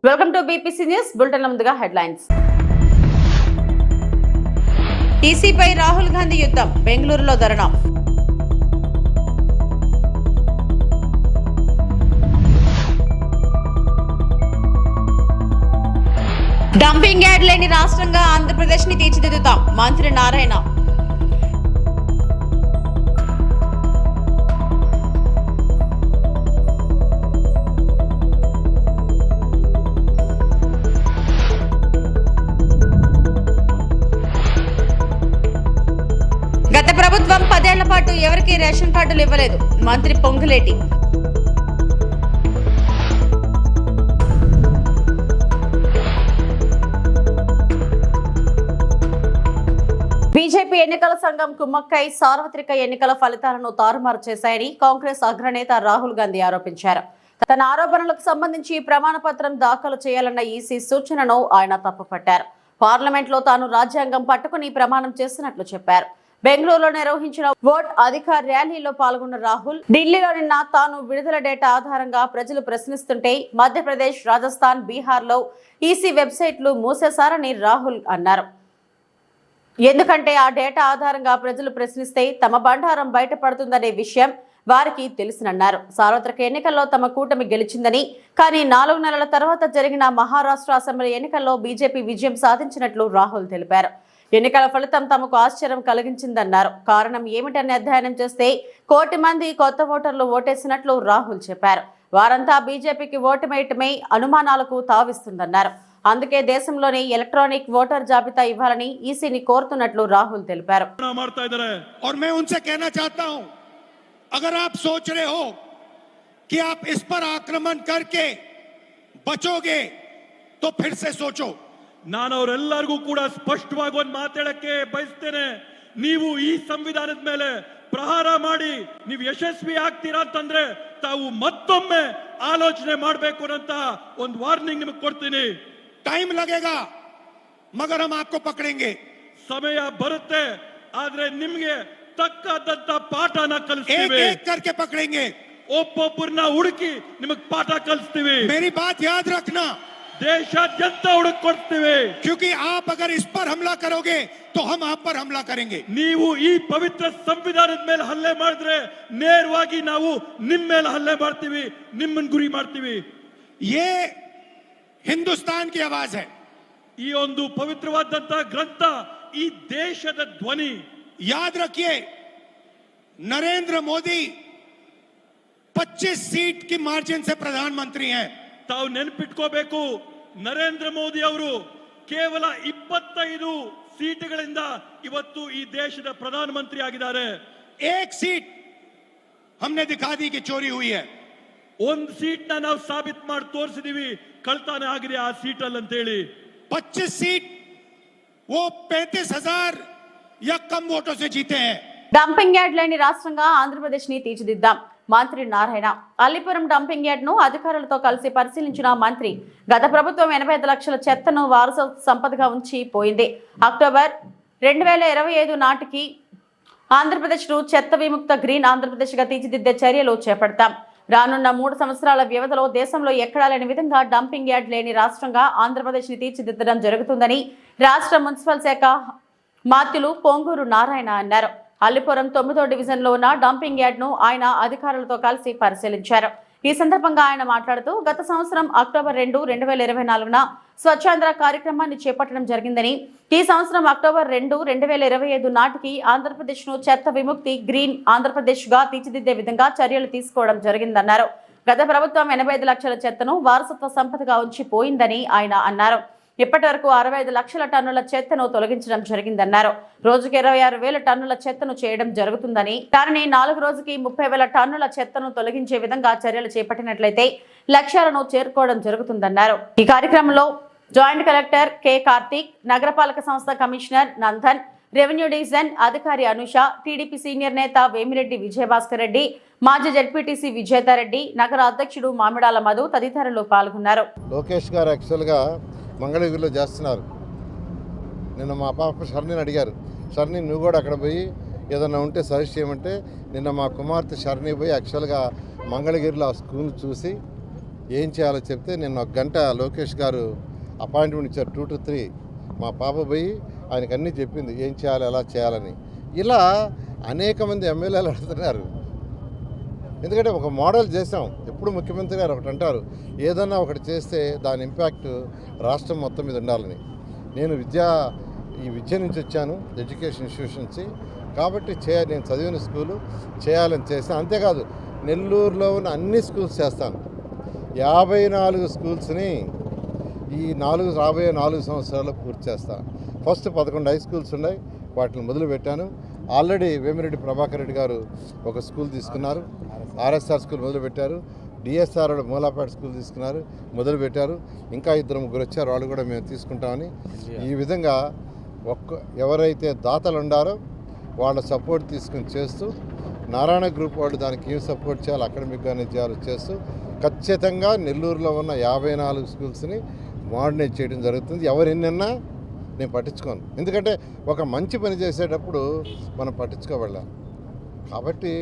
Welcome to BPC news bulletin. ముందుగా headlines. ఈసీపై Rahul Gandhi యుద్ధం, బెంగళూరులో ధర్నా. డంపింగ్ యార్డ్ లేని రాష్ట్రంగా ఆంధ్రప్రదేశ్ ని తీర్చిదిద్దుతాం, మంత్రి నారాయణ. గత ప్రభుత్వం 10 ఏళ్ల పాటు ఎవరికీ రేషన్ కార్డులు ఇవ్వలేదు, మంత్రి పొంగులేటి. బీజేపీ ఎన్నికల సంఘం కుమ్మక్కై సార్వత్రిక ఎన్నికల ఫలితాలను తారుమారు చేశాయని కాంగ్రెస్ అగ్రనేత రాహుల్ గాంధీ ఆరోపించారు. తన ఆరోపణలకు సంబంధించి ప్రమాణ పత్రం దాఖలు చేయాలన్న ఈసీ సూచనను ఆయన తప్పుపట్టారు. పార్లమెంట్లో తాను రాజ్యాంగం పట్టుకుని ప్రమాణం చేస్తున్నట్లు చెప్పారు. బెంగళూరులో నిర్వహించిన ఓట్ అధికార్ ర్యాలీలో పాల్గొన్న రాహుల్, ఢిల్లీలో నిన్న తాను విడుదల డేటా ఆధారంగా ప్రజలు ప్రశ్నిస్తుంటే మధ్యప్రదేశ్, రాజస్థాన్, బీహార్లో ఈసీ వెబ్సైట్లు మూసేశారని రాహుల్ అన్నారు. ఎందుకంటే ఆ డేటా ఆధారంగా ప్రజలు ప్రశ్నిస్తే తమ బండారం బయటపడుతుందనే విషయం వారికి తెలుసునన్నారు. సార్వత్రిక ఎన్నికల్లో తమ కూటమి గెలిచిందని, కానీ 4 నెలల తర్వాత జరిగిన మహారాష్ట్ర అసెంబ్లీ ఎన్నికల్లో బీజేపీ విజయం సాధించినట్లు రాహుల్ తెలిపారు. ఎన్నికల ఫలితం తమకు ఆశ్చర్యం కలిగించిందన్నారు. కారణం ఏమిటని అధ్యయనం చేస్తే 1 కోటి మంది కొత్త ఓటర్లు ఓటేసినట్లు రాహుల్ చెప్పారు. వారంతా బీజేపీకి ఓటు వేయటమే అనుమానాలకు తావిస్తుందన్నారు. అందుకే దేశంలోని ఎలక్ట్రానిక్ ఓటర్ జాబితా ఇవ్వాలని ఈసీని కోరుతున్నట్లు రాహుల్ తెలిపారు. और मैं उनसे कहना चाहता हूं, अगर आप सोच रहे हो कि आप इस पर आक्रमण करके बचोगे तो फिर से सोचो. ನಾನು ಅವರೆಲ್ಲರಿಗೂ ಕೂಡ ಸ್ಪಷ್ಟವಾಗಿ ಒಂದು ಮಾತಾಡಕ್ಕೆ ಬಯಸ್ತೇನೆ. ನೀವು ಈ ಸಂವಿಧಾನದ ಮೇಲೆ ಪ್ರಹಾರ ಮಾಡಿ ನೀವು ಯಶಸ್ವಿ ಆಗ್ತೀರಾ ಅಂತಂದ್ರೆ ತಾವು ಮತ್ತೊಮ್ಮೆ ಆಲೋಚನೆ ಮಾಡಬೇಕು ಅಂತ ಒಂದು ವಾರ್ನಿಂಗ್ ನಿಮಗೆ ಕೊಡ್ತೀನಿ. टाइम लगेगा मगर हम आपको पकड़ेंगे. ಸಮಯ ಬರುತ್ತೆ, ಆದ್ರೆ ನಿಮಗೆ ತಕ್ಕದಂತ ಪಾಠನ ಕಲಿಸ್ತೀವಿ. एक एक करके पकड़ेंगे, ಒಬ್ಬೊಬ್ಬರನ್ನ ಹುಡುಕಿ ನಿಮಗೆ ಪಾಠ ಕಲಿಸ್ತೀವಿ. मेरी बात याद रखना, ದೇಶಾದ್ಯಂತ ಹುಡುಕಿ ಕೊಡ್ತೀವಿ. क्योंकि आप अगर इस पर हमला करोगे तो हम आप पर हमला करेंगे. ನೀವು ಈ ಪವಿತ್ರ ಸಂವಿಧಾನದ ಮೇಲೆ ಹಲ್ಲೆ ಮಾಡಿದ್ರೆ ನೇರವಾಗಿ ನಾವು ನಿಮ್ಮ ಮೇಲೆ ಹಲ್ಲೆ ಮಾಡ್ತೀವಿ, ನಿಮ್ಮನ್ನ ಗುರಿ ಮಾಡ್ತೀವಿ. ये हिंदुस्तान की आवाज है. ಈ ಒಂದು ಪವಿತ್ರವಾದಂತ ಗ್ರಂಥ ಈ ದೇಶದ ಧ್ವನಿ. याद रखिए, नरेंद्र मोदी 25 सीट की मार्जिन से प्रधानमंत्री हैं. ತಾವು ನೆನಪಿಟ್ಕೋಬೇಕು, ನರೇಂದ್ರ ಮೋದಿ ಅವರು ಕೇವಲ 25 ಸೀಟುಗಳಿಂದ ಇವತ್ತು ಈ ದೇಶದ ಪ್ರಧಾನಮಂತ್ರಿ ಆಗಿದ್ದಾರೆ. एक सीट हमने दिखा दी कि चोरी हुई है. ಒಂದು ಸೀಟ್ ನಾವು ಸಾಬೀತು ಮಾಡಿ ತೋರಿಸಿದೀವಿ ಕಳ್ತನ ಆಗಿದೆ ಆ ಸೀಟ್ ಅಲ್ಲಿ ಅಂತ ಹೇಳಿ. 25 सीट वो 35,000 या कम वोटों से जीते हैं. డంపింగ్ యార్డ్ లేని రాష్ట్రంగా ఆంధ్రప్రదేశ్ ని తీర్చిదిద్దాం, మంత్రి నారాయణ. అల్లిపురం డంపింగ్ యార్డ్ ను అధికారులతో కలిసి పరిశీలించిన మంత్రి, గత ప్రభుత్వం 85 లక్షల చెత్తను వారసత్వ సంపదగా ఉంచి పోయింది. అక్టోబర్ 2025 నాటికి ఆంధ్రప్రదేశ్ ను చెత్త విముక్త గ్రీన్ ఆంధ్రప్రదేశ్ గా తీర్చిదిద్దే చర్యలు చేపడతాం. రానున్న 3 సంవత్సరాల వ్యవధిలో దేశంలో ఎక్కడా లేని విధంగా డంపింగ్ యార్డ్ లేని రాష్ట్రంగా ఆంధ్రప్రదేశ్ ని తీర్చిదిద్దడం జరుగుతుందని రాష్ట్ర మున్సిపల్ శాఖ మాత్యులు పొంగూరు నారాయణ అన్నారు. అల్లిపురం 9వ డివిజన్ లో ఉన్న డంపింగ్ యార్డ్ ను ఆయన అధికారులతో కలిసి పరిశీలించారు. ఈ సందర్భంగా ఆయన మాట్లాడుతూ, గత సంవత్సరం అక్టోబర్ 2, 2024న స్వచ్ఛాంధ్ర కార్యక్రమాన్ని చేపట్టడం జరిగిందని, ఈ సంవత్సరం అక్టోబర్ 2, 2025 నాటికి ఆంధ్రప్రదేశ్ ను చెత్త విముక్తి గ్రీన్ ఆంధ్రప్రదేశ్ గా తీర్చిదిద్దే విధంగా చర్యలు తీసుకోవడం జరిగిందన్నారు. గత ప్రభుత్వం 85 లక్షల చెత్తను వారసత్వ సంపదగా ఉంచి పోయిందని ఆయన అన్నారు. ఇప్పటి వరకు 65 లక్షల టన్నుల చెత్తను తొలగించడం జరిగిందన్నారు. రోజుకి 26,000 టన్నుల చెత్తను చేయడం జరుగుతుందని, దానిని 4 రోజుకి 30,000 టన్నుల చెత్తను తొలగించే విధంగా చర్యలు చేపట్టినట్లయితే లక్ష్యాలను చేరుకోవడం జరుగుతుందన్నారు. ఈ కార్యక్రమంలో జాయింట్ కలెక్టర్ కె కార్తీక్, నగరపాలక సంస్థ కమిషనర్ నందన్, రెవెన్యూ డివిజన్ అధికారి అనుష, టీడీపీ సీనియర్ నేత వేమిరెడ్డి విజయభాస్కర్ రెడ్డి, మాజీ జడ్పీటీసీ విజేతారెడ్డి, నగర అధ్యక్షుడు మామిడాల మధు తదితరులు పాల్గొన్నారు. లోకేష్ గారు యాక్చువల్గా మంగళగిరిలో చేస్తున్నారు. నిన్న మా పాప షర్ణిని అడిగారు, షర్ణి నువ్వు కూడా అక్కడ పోయి ఏదన్నా ఉంటే సజెస్ట్ చేయమంటే, నిన్న మా కుమార్తె షర్ణి పోయి యాక్చువల్గా మంగళగిరిలో ఆ స్కూల్ చూసి ఏం చేయాలో చెప్తే నేను 1 గంట లోకేష్ గారు అపాయింట్మెంట్ ఇచ్చారు 2 to 3. మా పాప పోయి ఆయనకు అన్నీ చెప్పింది ఏం చేయాలి ఎలా చేయాలని. ఇలా అనేక మంది ఎమ్మెల్యేలు అడుగుతున్నారు. ఎందుకంటే ఒక మోడల్ చేసాం. ఎప్పుడు ముఖ్యమంత్రి గారు ఒకటి అంటారు, ఏదన్నా ఒకటి చేస్తే దాని ఇంపాక్ట్ రాష్ట్రం మొత్తం మీద ఉండాలని. నేను ఈ విద్య నుంచి వచ్చాను, ఎడ్యుకేషన్ ఇన్స్టిట్యూషన్స్. కాబట్టి నేను చదివిన స్కూలు చేయాలని చేస్తాను. అంతేకాదు నెల్లూరులో ఉన్న అన్ని స్కూల్స్ చేస్తాను. 54 స్కూల్స్ని ఈ రాబోయే 4 సంవత్సరాల్లో పూర్తి చేస్తాను. ఫస్ట్ 11 హై స్కూల్స్ ఉన్నాయి, వాటిని మొదలుపెట్టాను. ఆల్రెడీ వేమిరెడ్డి ప్రభాకర్ రెడ్డి గారు ఒక స్కూల్ తీసుకున్నారు, ఆర్ఎస్ఆర్ స్కూల్ మొదలుపెట్టారు. డిఎస్ఆర్ మూలాపేట స్కూల్ తీసుకున్నారు, మొదలుపెట్టారు. ఇంకా 2-3 వచ్చారు, వాళ్ళు కూడా మేము తీసుకుంటామని. ఈ విధంగా ఎవరైతే దాతలు ఉండారో వాళ్ళ సపోర్ట్ తీసుకుని చేస్తూ, నారాయణ గ్రూప్ వాళ్ళు దానికి ఏం సపోర్ట్ చేయాలి, అకాడమిక్గానే చేయాలో చేస్తూ ఖచ్చితంగా నెల్లూరులో ఉన్న 54 స్కూల్స్ని మోడర్నైజ్ చేయడం జరుగుతుంది. ఎవరు ఎన్నన్నా నేను పట్టించుకోను. ఎందుకంటే ఒక మంచి పని చేసేటప్పుడు మనం పట్టించుకోవాలి. కాబట్టి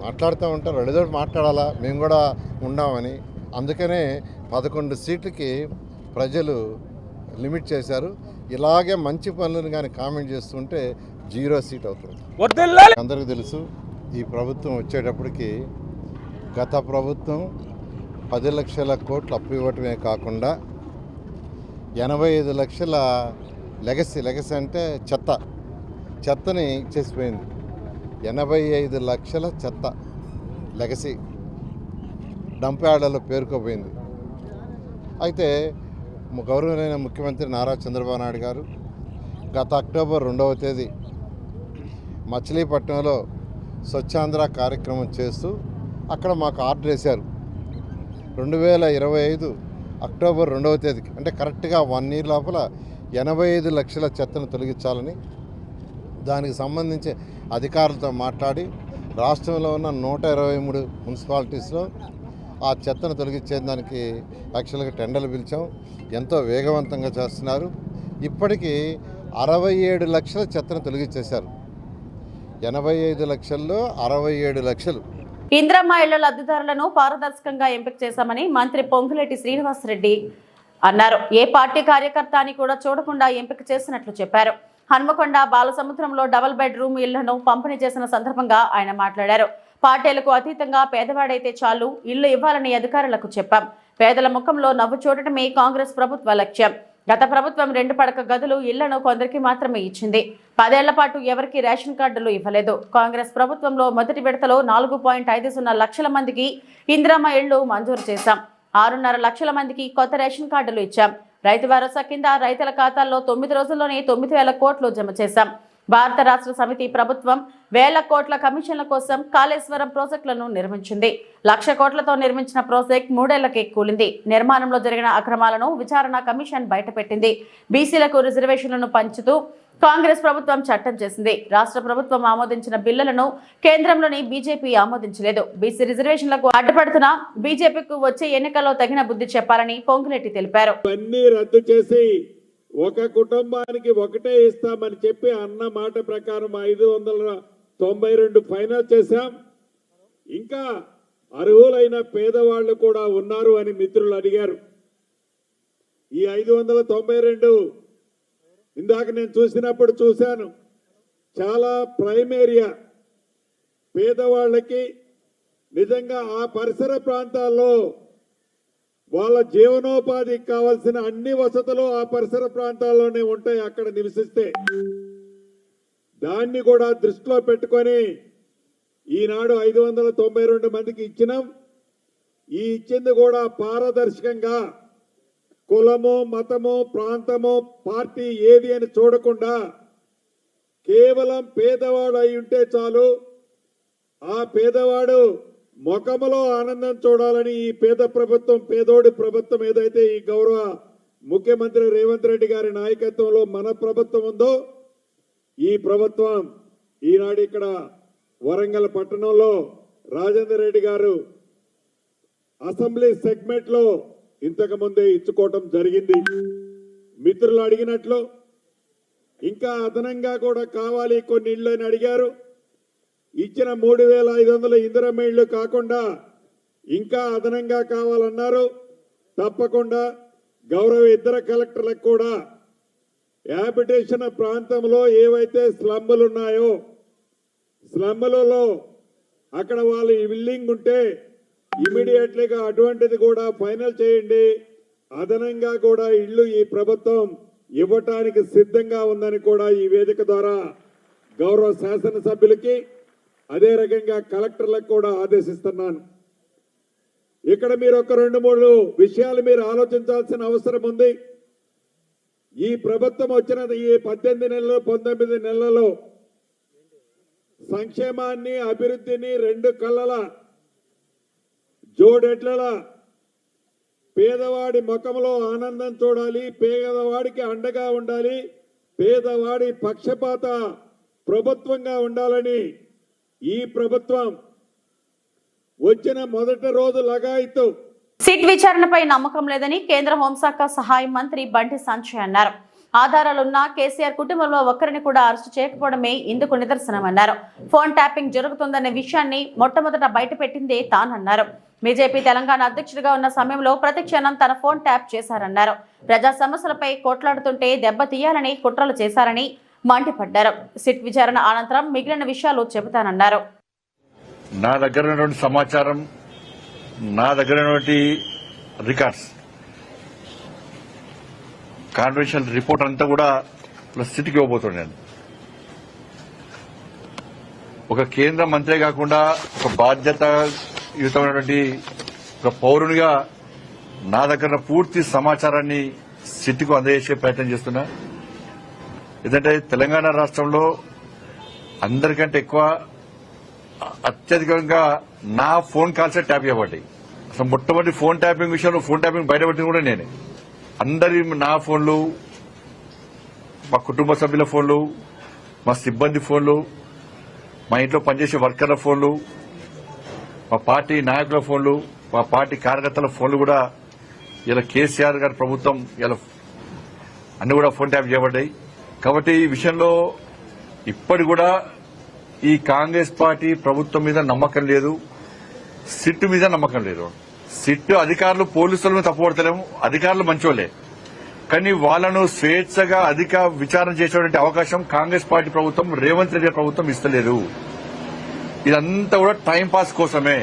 మాట్లాడుతూ ఉంటారు, ఎడదోటి మాట్లాడాలా, మేము కూడా ఉన్నామని. అందుకనే 11 సీట్లకి ప్రజలు లిమిట్ చేశారు. ఇలాగే మంచి పనులను కానీ కామెంట్ చేస్తుంటే 0 సీట్ అవుతుంది. అందరికీ తెలుసు, ఈ ప్రభుత్వం వచ్చేటప్పటికి గత ప్రభుత్వం 10 లక్షల కోట్లు అప్పు ఇవ్వటమే కాకుండా 85 లక్షల లెగసీ అంటే చెత్తని ఇచ్చేసిపోయింది. 85 లక్షల చెత్త లెగసీ డంప్ యార్డ్లలో పేరుకోపోయింది. అయితే గౌరవనీయ ముఖ్యమంత్రి నారా చంద్రబాబు నాయుడు గారు గత అక్టోబర్ 2వ తేదీ మచిలీపట్నంలో స్వచ్ఛాంధ్ర కార్యక్రమం చేస్తూ అక్కడ మాకు ఆర్డర్ వేశారు. 2025 అక్టోబర్ 2వ తేదీకి, అంటే కరెక్ట్గా 1 year లోపల 85 లక్షల చెత్తను తొలగించాలని. దానికి సంబంధించి అధికారులతో మాట్లాడి రాష్ట్రంలో ఉన్న 123 మున్సిపాలిటీస్లో ఆ చెత్తను తొలగించేదానికి యాక్చువల్గా టెండర్లు పిలిచాం. ఎంతో వేగవంతంగా చేస్తున్నారు. ఇప్పటికీ 67 లక్షల చెత్తను తొలగించేశారు. 85 లక్షల్లో 67 లక్షలు. ఇందిరమ్మ ఇళ్ల లబ్ధిదారులను పారదర్శకంగా ఎంపిక చేశామని మంత్రి పొంగులేటి శ్రీనివాసరెడ్డి అన్నారు. ఏ పార్టీ కార్యకర్త అని కూడా చూడకుండా ఎంపిక చేసినట్లు చెప్పారు. హన్మకొండ బాలసముద్రంలో డబుల్ బెడ్రూమ్ ఇళ్లను పంపిణీ చేసిన సందర్భంగా ఆయన మాట్లాడారు. పార్టీలకు అతీతంగా పేదవాడైతే చాలు ఇల్లు ఇవ్వాలని అధికారులకు చెప్పాం. పేదల ముఖంలో నవ్వు చూడటమే కాంగ్రెస్ ప్రభుత్వ లక్ష్యం. గత ప్రభుత్వం 2 పడక గదులు ఇళ్లను కొందరికి మాత్రమే ఇచ్చింది. 10 ఏళ్ల పాటు ఎవరికి రేషన్ కార్డులు ఇవ్వలేదు. కాంగ్రెస్ ప్రభుత్వంలో మొదటి విడతలో 4.50 లక్షల మందికి ఇందిరమ్మ ఇళ్లు మంజూరు చేశాం. 6.5 లక్షల మందికి కొత్త రేషన్ కార్డులు ఇచ్చాం. రైతు భరోసా కింద రైతుల ఖాతాల్లో 9 రోజుల్లోనే 9,000 కోట్లు జమ చేశాం. భారత రాష్ట్ర సమితి ప్రభుత్వం 1,000 కోట్ల కమిషన్ల కోసం కాళేశ్వరం ప్రాజెక్టులను నిర్మించింది. 1,00,000 కోట్లతో నిర్మించిన ప్రాజెక్ట్ 3 ఏళ్లకే కూలింది. నిర్మాణంలో జరిగిన అక్రమాలను విచారణ కమిషన్ బయటపెట్టింది. బీసీలకు రిజర్వేషన్లను పంచుతూ కాంగ్రెస్ ప్రభుత్వం చట్టం చేసింది. రాష్ట్ర ప్రభుత్వం ఆమోదించిన బిల్లులను కేంద్రంలోని బీజేపీ ఆమోదించలేదు. బీసీ రిజర్వేషన్లకు అడ్డుపడుతున్న బీజేపీకు వచ్చే ఎన్నికల్లో తగిన బుద్ధి చెప్పాలని పొంగులేటి తెలిపారు. రద్దు చేసి ఒక కుటుంబానికి ఒకటే ఇస్తామని చెప్పి అన్న మాట ప్రకారం 592 ఫైనల్ చేశాం. ఇంకా అర్హులైన పేదవాళ్లు కూడా ఉన్నారు అని మిత్రులు అడిగారు. ఈ 592 ఇందాక నేను చూసినప్పుడు చూశాను, చాలా ప్రైమ్ ఏరియా పేదవాళ్ళకి నిజంగా ఆ పరిసర ప్రాంతాల్లో వాళ్ళ జీవనోపాధికి కావాల్సిన అన్ని వసతులు ఆ పరిసర ప్రాంతాల్లోనే ఉంటాయి. అక్కడ నివసిస్తే దాన్ని కూడా దృష్టిలో పెట్టుకొని ఈనాడు 592 మందికి ఇచ్చినాం. ఈ ఇచ్చింది కూడా పారదర్శకంగా కులము, మతము, ప్రాంతము, పార్టీ ఏది అని చూడకుండా కేవలం పేదవాడు అయి ఉంటే చాలు, ఆ పేదవాడు ముఖములో ఆనందం చూడాలని ఈ పేద ప్రభుత్వం, పేదోడి ప్రభుత్వం ఏదైతే ఈ గౌరవ ముఖ్యమంత్రి రేవంత్ రెడ్డి గారి నాయకత్వంలో మన ప్రభుత్వం ఉందో, ఈ ప్రభుత్వం ఈనాడు ఇక్కడ వరంగల్ పట్టణంలో రాజేందర్ రెడ్డి గారు అసెంబ్లీ సెగ్మెంట్ లో ఇంతకు ముందే ఇచ్చుకోవటం జరిగింది. మిత్రులు అడిగినట్లు ఇంకా అదనంగా కూడా కావాలి కొన్ని ఇళ్లని అడిగారు. ఇచ్చిన 3,500 ఇందిరమ్మ ఇళ్లు కాకుండా ఇంకా అదనంగా కావాలన్నారు. తప్పకుండా గౌరవ ఇద్దరు కలెక్టర్లకు కూడా హ్యాబిటేషన్ ప్రాంతంలో ఏవైతే స్లమ్ములు ఉన్నాయో స్లమ్ములలో అక్కడ వాళ్ళు విల్లింగ్ ఉంటే ఇమీడియట్లీగా అటువంటిది కూడా ఫైనల్ చేయండి. అదనంగా కూడా ఇళ్ళు ఈ ప్రభుత్వం ఇవ్వటానికి సిద్ధంగా ఉందని కూడా ఈ వేదిక ద్వారా గౌరవ శాసనసభ్యులకి అదే రకంగా కలెక్టర్లకు కూడా ఆదేశిస్తున్నాను. ఇక్కడ మీరు ఒక 2-3 విషయాలు మీరు ఆలోచించాల్సిన అవసరం ఉంది. ఈ ప్రభుత్వం వచ్చిన ఈ 18 నెలలు 19 నెలలలో సంక్షేమాన్ని అభివృద్ధిని 2 కళ్ళల జోడెట్ల పేదవాడి ముఖంలో ఆనందం చూడాలి, పేదవాడికి అండగా ఉండాలి, పేదవాడి పక్షపాత ప్రభుత్వంగా ఉండాలని ఈ ప్రభుత్వం వచ్చిన మొదటి రోజు లగాయితూ సిట్ విచారణపై నమ్మకం లేదని కేంద్ర హోంశాఖ సహాయ మంత్రి బండి సంజయ్ అన్నారు. ఆధారాలున్న కేసీఆర్ కుటుంబంలో ఒక్కరిని కూడా అరెస్టు చేయకపోవడమే ఇందుకు నిదర్శనమన్నారు. ఫోన్ ట్యాపింగ్ జరుగుతుందనే విషయాన్ని మొట్టమొదట బయటపెట్టిందే తానన్నారు. బీజేపీ తెలంగాణ అధ్యక్షుడిగా ఉన్న సమయంలో ప్రతి క్షణం తన ఫోన్ ట్యాప్ చేశారన్నారు. ప్రజా సమస్యలపై కొట్లాడుతుంటే దెబ్బతీయాలని కుట్రలు చేశారని మండిపడ్డారు. సిట్ విచారణ అనంతరం మిగిలిన విషయాలు చెబుతానన్నారు. నా దగ్గర ఉన్నటువంటి సమాచారం, నా దగ్గర ఉన్నటువంటి రికార్డ్స్, కాన్ఫిడెన్షియల్ రిపోర్ట్ అంతా కూడా సిట్కి ఇవ్వబోతున్నాను. ఒక కేంద్ర మంత్రి కాకుండా ఒక బాధ్యతయుతమైనటువంటి ఒక పౌరునిగా నా దగ్గర పూర్తి సమాచారాన్ని సిట్కు అందజేసే ప్రయత్నం చేస్తున్నా. ఎందుకంటే తెలంగాణ రాష్ట్రంలో అందరికంటే ఎక్కువ అత్యధికంగా నా ఫోన్ కాల్సే ట్యాప్ చేయబడ్డాయి. అసలు మొట్టమొదటి ఫోన్ ట్యాపింగ్ విషయంలో ఫోన్ ట్యాపింగ్ బయటపెట్టింది కూడా నేనే. అందరి నా ఫోన్లు, మా కుటుంబ సభ్యుల ఫోన్లు, మా సిబ్బంది ఫోన్లు, మా ఇంట్లో పనిచేసే వర్కర్ల ఫోన్లు, మా పార్టీ నాయకుల ఫోన్లు, మా పార్టీ కార్యకర్తల ఫోన్లు కూడా ఇలా కేసీఆర్ గారి ప్రభుత్వం ఇలా అన్ని కూడా ఫోన్ ట్యాప్ చేయబడ్డాయి. కాబట్టి ఈ విషయంలో ఇప్పటి కూడా ఈ కాంగ్రెస్ పార్టీ ప్రభుత్వం మీద నమ్మకం లేదు, సిట్ మీద నమ్మకం లేదు. సిట్ అధికారులు పోలీసుల మీద తప్పుపడతలేము, అధికారులు మంచోళ్లే, కానీ వాళ్లను స్వేచ్ఛగా అధిక విచారణ చేసేటువంటి అవకాశం కాంగ్రెస్ పార్టీ ప్రభుత్వం, రేవంత్ రెడ్డి ప్రభుత్వం ఇస్తలేదు. ఇదంతా కూడా టైంపాస్ కోసమే.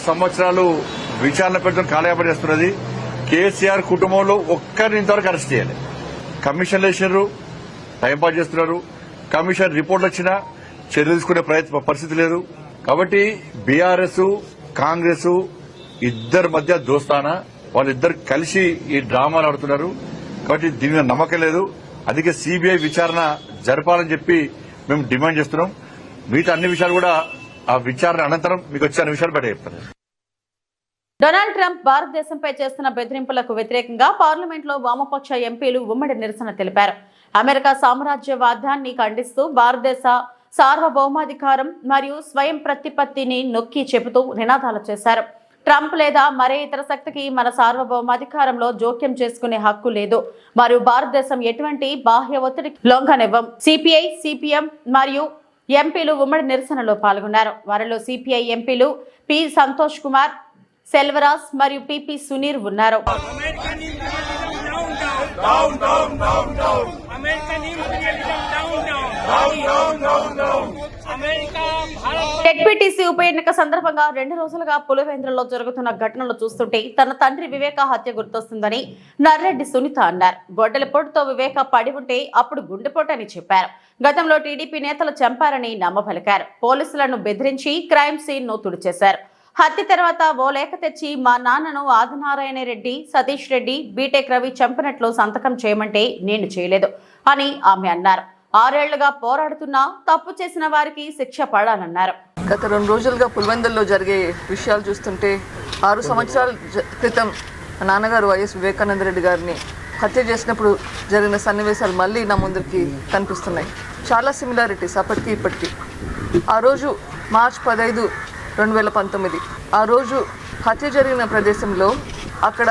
సంవత్సరాలు విచారణ పెడుతున్న కాలయాపన చేస్తున్నది. కేసీఆర్ కుటుంబంలో ఒక్కరిని ఇంతవరకు అరెస్ట్ చేయాలి. కమిషన్లు వేసినారు, టైంపాస్ చేస్తున్నారు. కమిషన్ రిపోర్ట్లు వచ్చినా చర్యలు తీసుకునే పరిస్థితి లేదు. కాబట్టి బీఆర్ఎస్ కాంగ్రెస్ ఇద్దరి మధ్య దోస్తానా, వాళ్ళిద్దరు కలిసి ఈ డ్రామాలు ఆడుతున్నారు. కాబట్టి దీని మీద నమ్మకం లేదు. అందుకే సిబిఐ విచారణ జరపాలని చెప్పి మేము డిమాండ్ చేస్తున్నాం. మిగతా అన్ని విషయాలు కూడా ఆ విచారణ అనంతరం మీకు వచ్చే అన్ని విషయాలు బయట చెప్తాను. డొనాల్డ్ ట్రంప్ భారతదేశంపై చేస్తున్న బెదిరింపులకు వ్యతిరేకంగా పార్లమెంట్లో వామపక్ష ఎంపీలు ఉమ్మడి నిరసన తెలిపారు. అమెరికా సామ్రాజ్యవాదాన్ని ఖండిస్తూ భారతదేశ సార్వభౌమాధికారం మరియు స్వయం ప్రతిపత్తిని నొక్కి చెబుతూ నినాదాలు చేశారు. ట్రంప్ లేదా మరే ఇతర శక్తికి మన సార్వభౌమాధికారంలో జోక్యం చేసుకునే హక్కు లేదు మరియు భారతదేశం ఎటువంటి బాహ్య ఒత్తిడికి లొంగనివ్వం. సిపిఐ, సిపిఎం మరియు ఎంపీలు ఉమ్మడి నిరసనలో పాల్గొన్నారు. వారిలో సిపిఐ ఎంపీలు పి సంతోష్ కుమార్, సెల్వరాజ్ మరియు పిపి సునీర్ ఉన్నారు. టెక్పీటీసీ ఉప ఎన్నిక సందర్భంగా 2 రోజులుగా పులివెందులలో జరుగుతున్న ఘటనలు చూస్తుంటే తన తండ్రి వివేక హత్య గుర్తొస్తుందని నర్రెడ్డి సునీత అన్నారు. గొడ్డలి పొట్టుతో వివేక పడి ఉంటే అప్పుడు గుండెపోటని చెప్పారు. గతంలో టీడీపీ నేతలు చంపారని నమ్మబలికారు. పోలీసులను బెదిరించి క్రైమ్ సీన్ ను తుడిచేశారు. హత్య తర్వాత ఓ లేఖ తెచ్చి మా నాన్నను ఆదినారాయణ రెడ్డి, సతీష్ రెడ్డి, బీటెక్ రవి చంపినట్లు సంతకం చేయమంటే నేను చేయలేదు అని ఆమె అన్నారు. 6 ఏళ్లుగా పోరాడుతున్నా తప్పు చేసిన వారికి శిక్ష పడాలన్నారు. గత 2 రోజులుగా పులివెందుల్లో జరిగే విషయాలు చూస్తుంటే 6 సంవత్సరాల క్రితం నాన్నగారు వైఎస్ వివేకానంద రెడ్డి గారిని హత్య చేసినప్పుడు జరిగిన సన్నివేశాలు మళ్ళీ నా ముందుకి కనిపిస్తున్నాయి. చాలా సిమిలారిటీస్ అప్పటికి ఇప్పటికీ. ఆ రోజు మార్చ్ 15, 2019 ఆ రోజు హత్య జరిగిన ప్రదేశంలో అక్కడ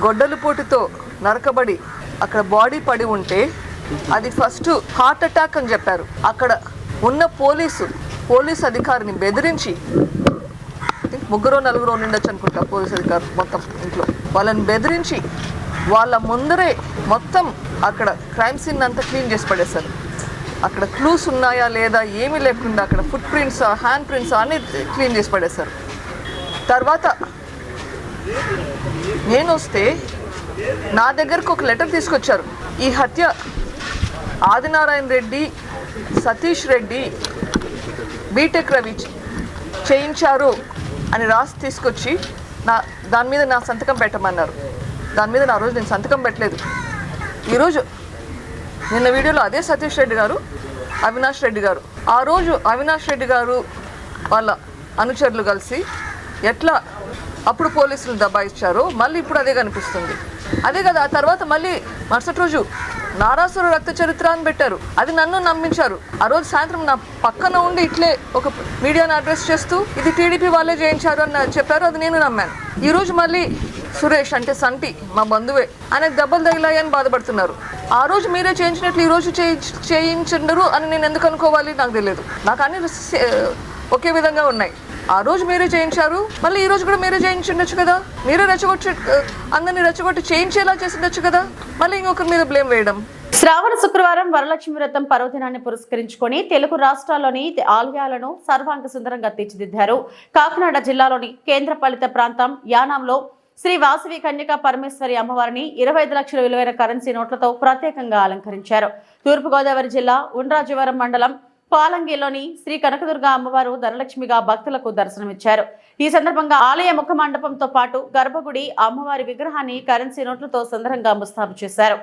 గొడ్డలిపోటుతో నరకబడి అక్కడ బాడీ పడి ఉంటే అది ఫస్ట్ హార్ట్ అటాక్ అని చెప్పారు. అక్కడ ఉన్న పోలీసు అధికారిని బెదిరించి ముగ్గురు నలుగురు ఉండొచ్చు అనుకుంటా పోలీస్ అధికారులు మొత్తం ఇంట్లో. వాళ్ళని బెదిరించి వాళ్ళ ముందరే మొత్తం అక్కడ క్రైమ్ సీన్ అంతా క్లీన్ చేసి పడేశారు. అక్కడ క్లూస్ ఉన్నాయా లేదా ఏమీ లేకుండా అక్కడ ఫుట్ ప్రింట్స్, హ్యాండ్ ప్రింట్స్ అన్నీ క్లీన్ చేసి పడేశారు. తర్వాత నేను వస్తే నా దగ్గరకు ఒక లెటర్ తీసుకొచ్చారు. ఈ హత్య ఆదినారాయణ రెడ్డి, సతీష్ రెడ్డి, బీటెక్ రవి చేయించారు అని రాసి తీసుకొచ్చి దాని మీద నా సంతకం పెట్టమన్నారు. దాని మీద నా రోజు నేను సంతకం పెట్టలేదు. ఈరోజు నిన్న వీడియోలో అదే సతీష్ రెడ్డి గారు, అవినాష్ రెడ్డి గారు, ఆ రోజు అవినాష్ రెడ్డి గారు వాళ్ళ అనుచరులు కలిసి ఎట్లా అప్పుడు పోలీసులు దబాయిచ్చారో మళ్ళీ ఇప్పుడు అదే కనిపిస్తుంది. అదే కదా, ఆ తర్వాత మళ్ళీ మరుసటి రోజు నారాసుర రక్త చరిత్ర అని పెట్టారు. అది నన్ను నమ్మించారు. ఆ రోజు సాయంత్రం నా పక్కన ఉండి ఇట్లే ఒక మీడియాను అడ్రస్ చేస్తూ ఇది టీడీపీ వాళ్ళే చేయించారు అని చెప్పారు. అది నేను నమ్మాను. ఈరోజు మళ్ళీ సురేష్ అంటే సంటి మా బంధువే ఆయనకు దెబ్బలు తగిలాయని బాధపడుతున్నారు. ఆ రోజు మీరే చేయించినట్లు ఈ రోజు చేయించండరు అని నేను ఎందుకు అనుకోవాలి? నాకు తెలియదు. నాకు అన్ని ఒకే విధంగా ఉన్నాయి. ఆ రోజు మీరే చేయించారు, మళ్ళీ ఈ రోజు కూడా మీరే చేయించుండొచ్చు కదా. మీరే అందరినీ రెచ్చగొట్టి చేయించేలా చేసిండొచ్చు కదా. మళ్ళీ ఇంకొకరి మీద బ్లేమ్ వేయడం. శ్రావణ శుక్రవారం వరలక్ష్మి వ్రతం పర్వదినాన్ని పురస్కరించుకొని తెలుగు రాష్ట్రాల్లోని ఆలయాలను సర్వాంగ సుందరంగా తీర్చిదిద్దారు. కాకినాడ జిల్లాలోని కేంద్రపాలిత ప్రాంతం యానాంలో శ్రీ వాసవి కన్యకా పరమేశ్వరి అమ్మవారిని 25 లక్షల విలువైన కరెన్సీ నోట్లతో ప్రత్యేకంగా అలంకరించారు. తూర్పుగోదావరి జిల్లా ఉండ్రాజవరం మండలం పాలంగిలోని శ్రీ కనకదుర్గ అమ్మవారు ధనలక్ష్మిగా భక్తులకు దర్శనమిచ్చారు. ఈ సందర్భంగా ఆలయ ముఖ మండపంతో పాటు గర్భగుడి అమ్మవారి విగ్రహాన్ని కరెన్సీ నోట్లతో సుందరంగా ముస్తాబు చేశారు.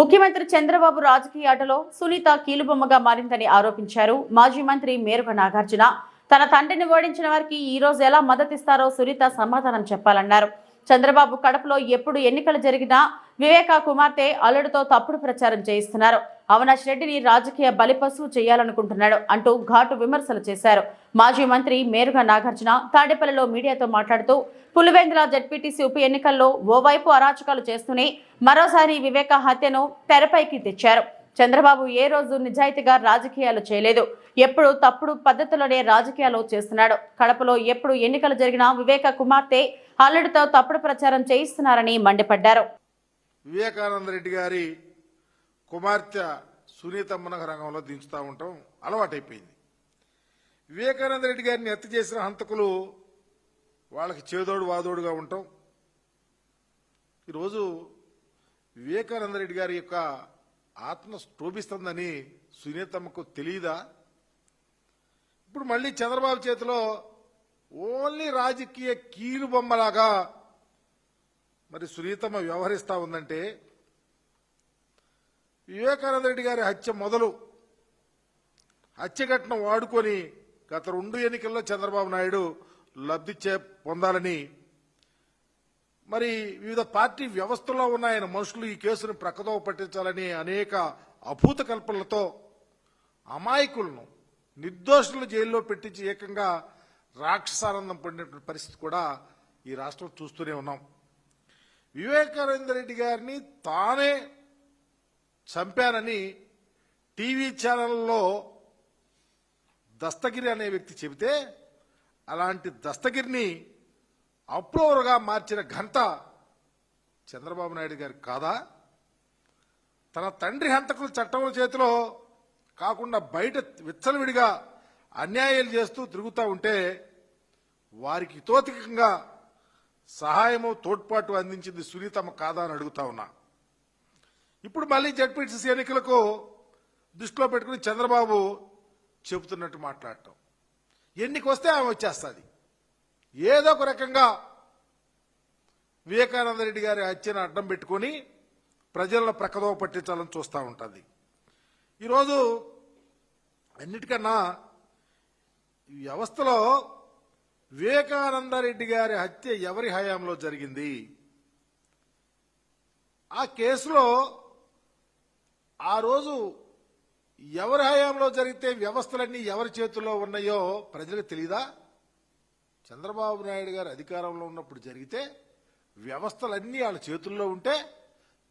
ముఖ్యమంత్రి చంద్రబాబు రాజకీయ ఆటలో సునీత కీలుబొమ్మగా మారిందని ఆరోపించారు. మాజీ మంత్రి మేరుగ నాగార్జున తన తండ్రిని ఓడించిన వారికి ఈ రోజు ఎలా మద్దతిస్తారో సునీత సమాధానం చెప్పాలన్నారు. చంద్రబాబు కడపలో ఎప్పుడు ఎన్నికలు జరిగినా వివేకా కుమార్తె అల్లుడితో తప్పుడు ప్రచారం చేయిస్తున్నారు. అవినాష్ రెడ్డిని రాజకీయ బలిపశువు చేయాలనుకుంటున్నాడు అంటూ ఘాటు విమర్శలు చేశారు. మాజీ మంత్రి మేరుగ నాగార్జున తాడేపల్లిలో మీడియాతో మాట్లాడుతూ పులివెందుల జెడ్పీటీసీ ఉప ఎన్నికల్లో ఓవైపు అరాచకాలు చేస్తూనే మరోసారి వివేక హత్యను తెరపైకి తెచ్చారు. చంద్రబాబు ఏ రోజు నిజాయితీగా రాజకీయాలు చేయలేదు. ఎప్పుడు తప్పుడు పద్ధతిలోనే రాజకీయాలు చేస్తున్నాడు. కడపలో ఎప్పుడు ఎన్నికలు జరిగినా వివేక కుమార్తె అల్లుడితో తప్పుడు ప్రచారం చేయిస్తున్నారని మండిపడ్డారు. వివేకానంద రెడ్డి గారి కుమార్తె సునీతమ్మను రంగంలో దించుతూ ఉంటాం అలవాటైపోయింది. వివేకానంద రెడ్డి గారిని హత్య చేసిన హంతకులు వాళ్ళకి చేదోడు వాదోడుగా ఉంటాం. ఈరోజు వివేకానంద రెడ్డి గారి యొక్క ఆత్మ క్షోభిస్తుందని సునీతమ్మకు తెలియదా? ఇప్పుడు మళ్ళీ చంద్రబాబు చేతిలో ఓన్లీ రాజకీయ కీలుబొమ్మలాగా మరి సునీతమ్మ వ్యవహరిస్తా ఉందంటే, వివేకానంద రెడ్డి గారి హత్య మొదలు హత్య ఘటన వాడుకొని గత 2 ఎన్నికల్లో చంద్రబాబు నాయుడు లబ్ధి పొందాలని మరి వివిధ పార్టీ వ్యవస్థలో ఉన్న ఆయన మనుషులు ఈ కేసును ప్రక్కదోవ పట్టించాలని అనేక అభూత కల్పనలతో అమాయకులను నిర్దోషులను జైల్లో పెట్టించి ఏకంగా రాక్షసానందం పడినటువంటి పరిస్థితి కూడా ఈ రాష్ట్రం చూస్తూనే ఉన్నాం. వివేకానంద రెడ్డి గారిని తానే చంపానని టీవీ ఛానల్లో దస్తగిరి అనే వ్యక్తి చెబితే, అలాంటి దస్తగిరిని అప్రూవర్గా మార్చిన ఘనత చంద్రబాబు నాయుడు గారి కాదా? తన తండ్రి హంతకుల చట్టముల చేతిలో కాకుండా బయట విచ్చలవిడిగా అన్యాయాలు చేస్తూ తిరుగుతూ ఉంటే వారికి ఇతోధికంగా సహాయము తోడ్పాటు అందించింది సునీతమ్మ కాదా అని అడుగుతా ఉన్నా. ఇప్పుడు మళ్ళీ జడ్పీటీసీ ఎన్నికలకు దృష్టిలో పెట్టుకుని చంద్రబాబు చెబుతున్నట్టు మాట్లాడటం, ఎన్నిక వస్తే ఆమె వచ్చేస్తుంది. ఏదో ఒక రకంగా వివేకానంద రెడ్డి గారి హత్యను అడ్డం పెట్టుకుని ప్రజలను ప్రక్కదోవ పట్టించాలని చూస్తూ ఉంటుంది. ఈరోజు అన్నిటికన్నా ఈ వ్యవస్థలో వివేకానంద రెడ్డి గారి హత్య ఎవరి హయాంలో జరిగింది? ఆ కేసులో ఆ రోజు ఎవరి హయాంలో జరిగితే వ్యవస్థలన్నీ ఎవరి చేతుల్లో ఉన్నాయో ప్రజలకు తెలియదా? చంద్రబాబు నాయుడు గారు అధికారంలో ఉన్నప్పుడు జరిగితే వ్యవస్థలన్నీ వాళ్ళ చేతుల్లో ఉంటే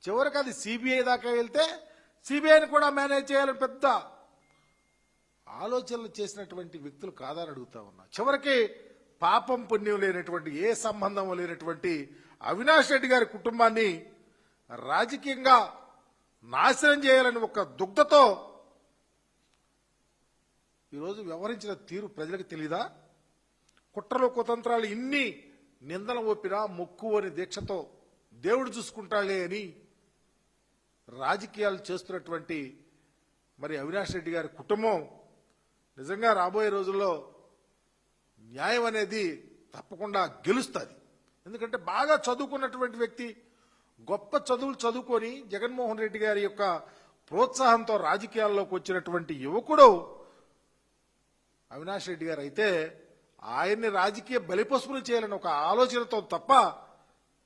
చివరికి అది సిబిఐ దాకా వెళ్తే సిబిఐని కూడా మేనేజ్ చేయాలని పెద్ద ఆలోచనలు చేసినటువంటి వ్యక్తులు కాదని అడుగుతా ఉన్నా. చివరికి పాపం పుణ్యం లేనటువంటి ఏ సంబంధం లేనటువంటి అవినాష్ రెడ్డి గారి కుటుంబాన్ని రాజకీయంగా నాశనం చేయాలని ఒక దుగ్ధతో ఈరోజు వ్యవహరించిన తీరు ప్రజలకు తెలీదా? కుట్రలు కుతంత్రాలు ఇన్ని నిందన ఒప్పినా మొక్కు అని దీక్షతో దేవుడు చూసుకుంటాలే అని రాజకీయాలు చేస్తున్నటువంటి మరి అవినాష్ రెడ్డి గారి కుటుంబం నిజంగా రాబోయే రోజుల్లో న్యాయం అనేది తప్పకుండా గెలుస్తుంది. ఎందుకంటే బాగా చదువుకున్నటువంటి వ్యక్తి, గొప్ప చదువులు చదువుకొని జగన్మోహన్ రెడ్డి గారి యొక్క ప్రోత్సాహంతో రాజకీయాల్లోకి వచ్చినటువంటి యువకుడు అవినాష్ రెడ్డి గారు అయితే ఆయన్ని రాజకీయ బలిపశువులు చేయాలని ఒక ఆలోచనతో తప్ప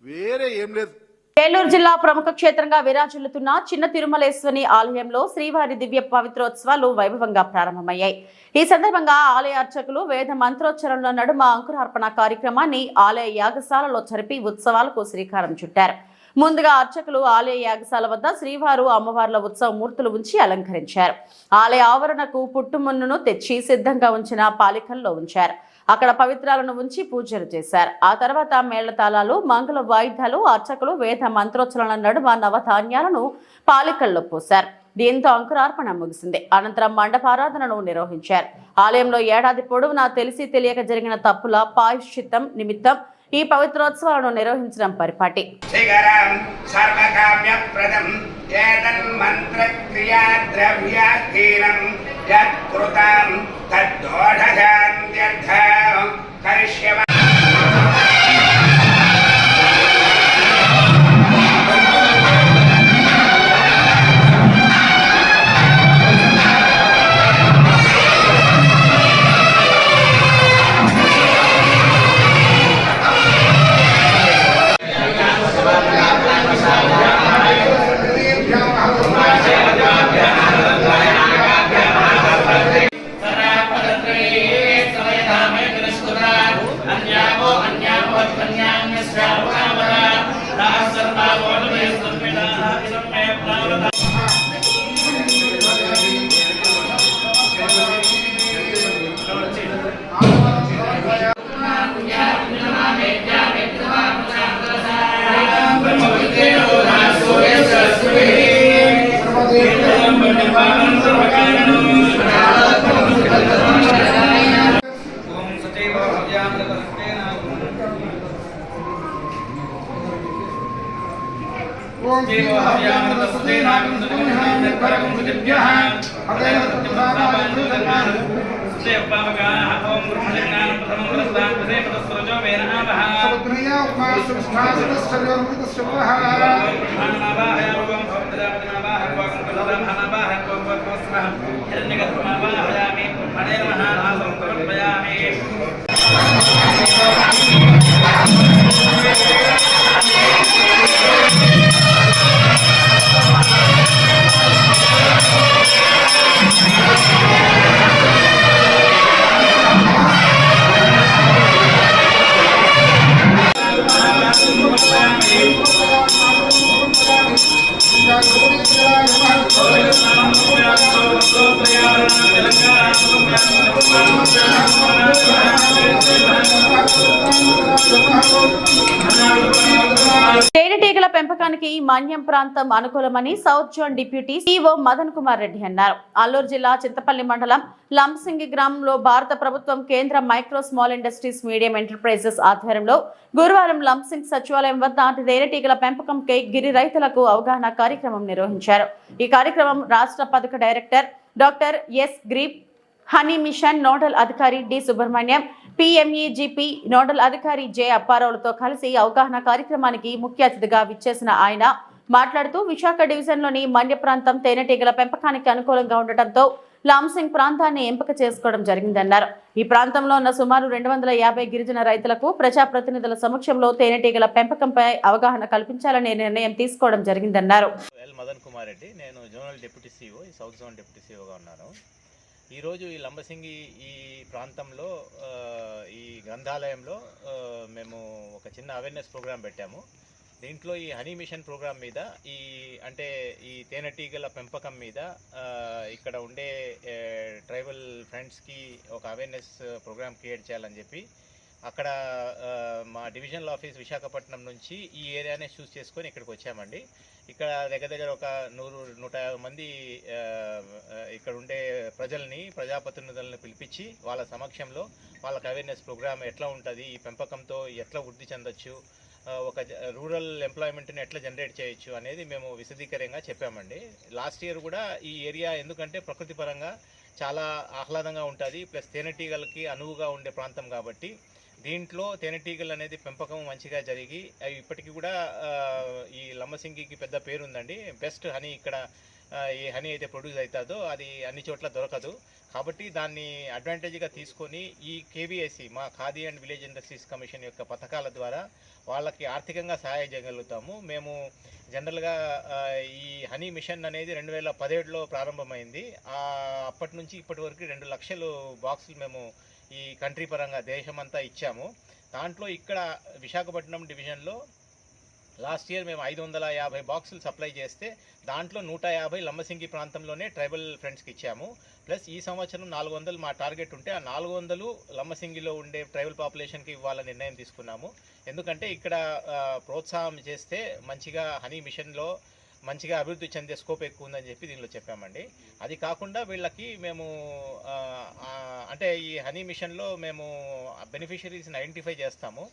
వేరే ఏం లేదు. ఏలూరు జిల్లా ప్రముఖ క్షేత్రంగా విరాజిల్లుతున్న చిన్న తిరుమలేశ్వరి ఆలయంలో శ్రీవారి దివ్య పవిత్రోత్సవాలు వైభవంగా ప్రారంభమయ్యాయి. ఈ సందర్భంగా ఆలయ అర్చకులు వేద మంత్రోచ్చరణల నడుమ అంకురార్పణ కార్యక్రమాన్ని ఆలయ యాగశాలలో జరిపి ఉత్సవాలకు శ్రీకారం చుట్టారు. ముందుగా అర్చకులు ఆలయ యాగశాల వద్ద శ్రీవారు అమ్మవార్ల ఉత్సవ మూర్తులు ఉంచి అలంకరించారు. ఆలయ ఆవరణకు పుట్టుమున్నును తెచ్చి సిద్ధంగా ఉంచిన పాలికల్లో ఉంచారు. అక్కడ పవిత్రాలను ఉంచి పూజలు చేశారు. ఆ తర్వాత మేళతాళాలు, మంగళ వాయిద్యాలు, అర్చకులు వేద మంత్రోచ్చరణల నడుమ నవధాన్యాలను పాలికల్లో పోశారు. దీంతో అంకురార్పణ ముగిసింది. అనంతరం మండపారాధనను నిర్వహించారు. ఆలయంలో ఏడాది పొడవునా తెలిసి తెలియక జరిగిన తప్పుల పాయశ్చిత్తం నిమిత్తం ఈ పవిత్రోత్సవాలను నిర్వహించడం పరిపాటి. अन्य తేనెటీగల పెంపకానికి మన్యం ప్రాంతం అనుకూలమని south zone deputy CO Madan Kumar Reddy అన్నారు. అల్లూరు జిల్లా చింతపల్లి మండలం లంసింగి గ్రామంలో భారత ప్రభుత్వం కేంద్ర micro small industries medium enterprises ఆధ్వర్యంలో గురువారం లంసింగ్ సచివాలయం వద్ద తేనెటీగల పెంపకంపై గిరి రైతులకు అవగాహన కార్యక్రమం నిర్వహించారు. ఈ కార్యక్రమం రాష్ట్ర పథక డైరెక్టర్ డాక్టర్ ఎస్ గ్రీప్, హనీ మిషన్ నోడల్ అధికారి డి సుబ్రహ్మణ్యం, PMEGP నోడల్ అధికారి జె అప్పారావులతో కలిసి అవగాహన కార్యక్రమానికి ముఖ్య అతిథిగా విచ్చేసిన ఆయన మాట్లాడుతూ విశాఖ డివిజన్లోని మన్య ప్రాంతం తేనెటీగల పెంపకానికి అనుకూలంగా ఉండటంతో లాంసింగ్ ప్రాంతాన్ని ఎంపిక చేసుకోవడం జరిగిందన్నారు. ఈ ప్రాంతంలో ఉన్న సుమారు 250 గిరిజన రైతులకు ప్రజాప్రతినిధుల సమక్షంలో తేనెటీగల పెంపకంపై అవగాహన కల్పించాలనే నిర్ణయం తీసుకోవడం జరిగిందన్నారు. మదన్ కుమార్ రెడ్డి, నేను zonal deputy CO, south zone deputy సిఓగా ఉన్నాను. ఈరోజు ఈ లంబసింగి ఈ ప్రాంతంలో ఈ గ్రంథాలయంలో మేము ఒక చిన్న అవేర్నెస్ ప్రోగ్రామ్ పెట్టాము. దీంట్లో ఈ హనీ మిషన్ ప్రోగ్రామ్ మీద ఈ తేనెటీగల పెంపకం మీద ఇక్కడ ఉండే ట్రైబల్ ఫ్రెండ్స్కి ఒక అవేర్నెస్ ప్రోగ్రామ్ క్రియేట్ చేయాలని చెప్పి అక్కడ మా డివిజనల్ ఆఫీస్ విశాఖపట్నం నుంచి ఈ ఏరియానే చూస్ చేసుకొని ఇక్కడికి వచ్చామండి. ఇక్కడ దగ్గర ఒక 100-150 మంది ఇక్కడ ఉండే ప్రజాప్రతినిధులను పిలిపించి వాళ్ళ సమక్షంలో వాళ్ళకి అవేర్నెస్ ప్రోగ్రామ్ ఎట్లా ఉంటుంది, ఈ పెంపకంతో ఎట్లా వృద్ధి చెందొచ్చు, ఒక రూరల్ ఎంప్లాయ్మెంట్ని ఎట్లా జనరేట్ చేయొచ్చు అనేది మేము విశదీకరంగా చెప్పామండి. లాస్ట్ ఇయర్ కూడా ఈ ఏరియా ఎందుకంటే ప్రకృతి పరంగా చాలా ఆహ్లాదంగా ఉంటుంది, ప్లస్ తేనెటీగలకి అనువుగా ఉండే ప్రాంతం కాబట్టి దీంట్లో తేనెటీగలు అనేది పెంపకం మంచిగా జరిగి ఇప్పటికీ కూడా ఈ లంబసింగికి పెద్ద పేరు ఉందండి. బెస్ట్ హనీ ఇక్కడ ఏ హనీ అయితే ప్రొడ్యూస్ అవుతుందో అది అన్ని చోట్ల దొరకదు. కాబట్టి దాన్ని అడ్వాంటేజ్గా తీసుకొని ఈ KVIC మా khadi and village industries commission యొక్క పథకాల ద్వారా వాళ్ళకి ఆర్థికంగా సహాయం చేయగలుగుతాము. మేము జనరల్గా ఈ హనీ మిషన్ అనేది 2017లో ప్రారంభమైంది. అప్పటి నుంచి ఇప్పటి వరకు 2 లక్షల బాక్సులు మేము ఈ కంట్రీ పరంగా దేశమంతా ఇచ్చాము. దాంట్లో ఇక్కడ విశాఖపట్నం డివిజన్లో లాస్ట్ ఇయర్ మేము 550 బాక్సులు సప్లై చేస్తే దాంట్లో 150 లంబసింగి ప్రాంతంలోనే ట్రైబల్ ఫ్రెండ్స్కి ఇచ్చాము. ప్లస్ ఈ సంవత్సరం 400 మా టార్గెట్ ఉంటే ఆ 400 లంబసింగిలో ఉండే ట్రైబల్ పాపులేషన్కి ఇవ్వాలని నిర్ణయం తీసుకున్నాము. ఎందుకంటే ఇక్కడ ప్రోత్సాహం చేస్తే మంచిగా హనీ మిషన్లో మంచిగా అభివృద్ధి చెందే స్కోప్ ఎక్కువ ఉందని చెప్పి దీనిలో చెప్పామండి. అది కాకుండా వీళ్ళకి మేము ఈ హనీ మిషన్లో మేము బెనిఫిషరీస్ని ఐడెంటిఫై చేస్తాము.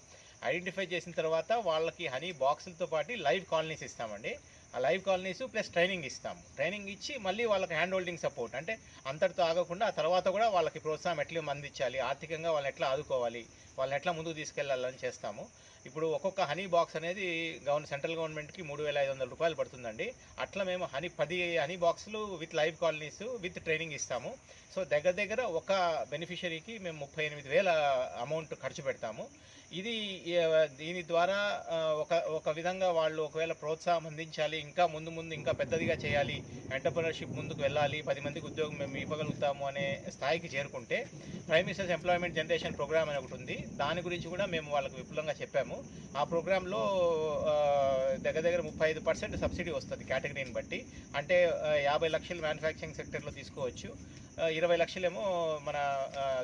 ఐడెంటిఫై చేసిన తర్వాత వాళ్ళకి హనీ బాక్సులతో పాటు లైవ్ కాలనీస్ ఇస్తామండి. ఆ లైవ్ కాలనీస్ ప్లస్ ట్రైనింగ్ ఇస్తాము. ట్రైనింగ్ ఇచ్చి మళ్ళీ వాళ్ళకి హ్యాండ్ హోల్డింగ్ సపోర్ట్, అంటే అంతటితో ఆగకుండా ఆ తర్వాత కూడా వాళ్ళకి ప్రోత్సాహం ఎట్లా అందించాలి, ఆర్థికంగా వాళ్ళని ఎట్లా ఆదుకోవాలి, వాళ్ళని ఎట్లా ముందుకు తీసుకెళ్లాలని చేస్తాము. ఇప్పుడు ఒక్కొక్క హనీ బాక్స్ అనేది సెంట్రల్ గవర్నమెంట్కి 3,500 రూపాయలు పడుతుందండి. అట్లా మేము 10 హనీ బాక్సులు with live colonies with training ఇస్తాము. సో దగ్గర ఒక బెనిఫిషరీకి మేము 38,000 అమౌంట్ ఖర్చు పెడతాము. ఇది దీని ద్వారా ఒక విధంగా వాళ్ళు ఒకవేళ ప్రోత్సాహం అందించాలి, ఇంకా ముందు ఇంకా పెద్దదిగా చేయాలి, ఎంటర్ప్రెన్యూర్షిప్ ముందుకు వెళ్ళాలి, 10 మందికి ఉద్యోగం మేము ఇవ్వగలుగుతాము అనే స్థాయికి చేరుకుంటే prime ministers employment generation programme అని ఒకటి ఉంది. దాని గురించి కూడా మేము వాళ్ళకు విపులంగా చెప్పాము. ఆ ప్రోగ్రాంలో దగ్గర 35% సబ్సిడీ వస్తుంది కేటగిరీని బట్టి. అంటే 50 లక్షలు మ్యానుఫ్యాక్చరింగ్ సెక్టర్లో తీసుకోవచ్చు, 20 లక్షలేమో మన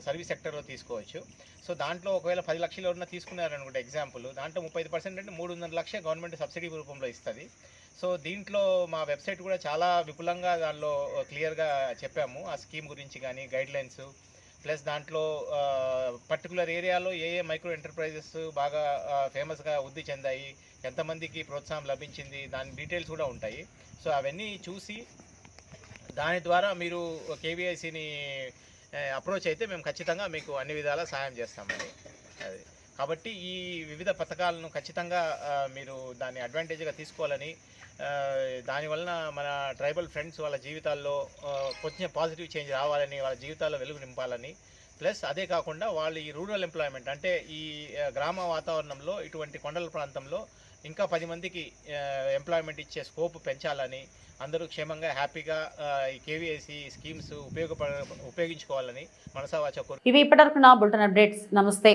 సర్వీస్ సెక్టర్లో తీసుకోవచ్చు. సో దాంట్లో ఒకవేళ 10 లక్షలు ఎవరన్నా తీసుకున్నారనుకుంటే ఎగ్జాంపుల్, దాంట్లో 35% అంటే 300 లక్షలు గవర్నమెంట్ సబ్సిడీ రూపంలో ఇస్తుంది. సో దీంట్లో మా వెబ్సైట్ కూడా చాలా విపులంగా దానిలో క్లియర్గా చెప్పాము ఆ స్కీమ్ గురించి కానీ గైడ్లైన్స్, ప్లస్ దాంట్లో పర్టికులర్ ఏరియాలో ఏ మైక్రో ఎంటర్ప్రైజెస్ బాగా ఫేమస్గా వృద్ధి చెందాయి, ఎంతమందికి ప్రోత్సాహం లభించింది, దాని డీటెయిల్స్ కూడా ఉంటాయి. సో అవన్నీ చూసి దాని ద్వారా మీరు కేవీఐసిని అప్రోచ్ అయితే మేము ఖచ్చితంగా మీకు అన్ని విధాలా సహాయం చేస్తామని. అది కాబట్టి ఈ వివిధ పథకాలను ఖచ్చితంగా మీరు దాన్ని అడ్వాంటేజ్గా తీసుకోవాలని, దానివలన మన ట్రైబల్ ఫ్రెండ్స్ వాళ్ళ జీవితాల్లో కొంచెం పాజిటివ్ చేంజ్ రావాలని, వాళ్ళ జీవితాల్లో వెలుగు నింపాలని, ప్లస్ అదే కాకుండా వాళ్ళు ఈ రూరల్ ఎంప్లాయ్మెంట్ అంటే ఈ గ్రామ వాతావరణంలో ఇటువంటి కొండల ప్రాంతంలో ఇంకా 10 మందికి ఎంప్లాయ్మెంట్ ఇచ్చే స్కోప్ పెంచాలని, అందరూ క్షేమంగా హ్యాపీగా ఈ కేవీఐసి స్కీమ్స్ ఉపయోగించుకోవాలని మనసావాచ కోరు. ఇవి ఇప్పటివరకు నా బులెటిన్ అప్డేట్స్. నమస్తే.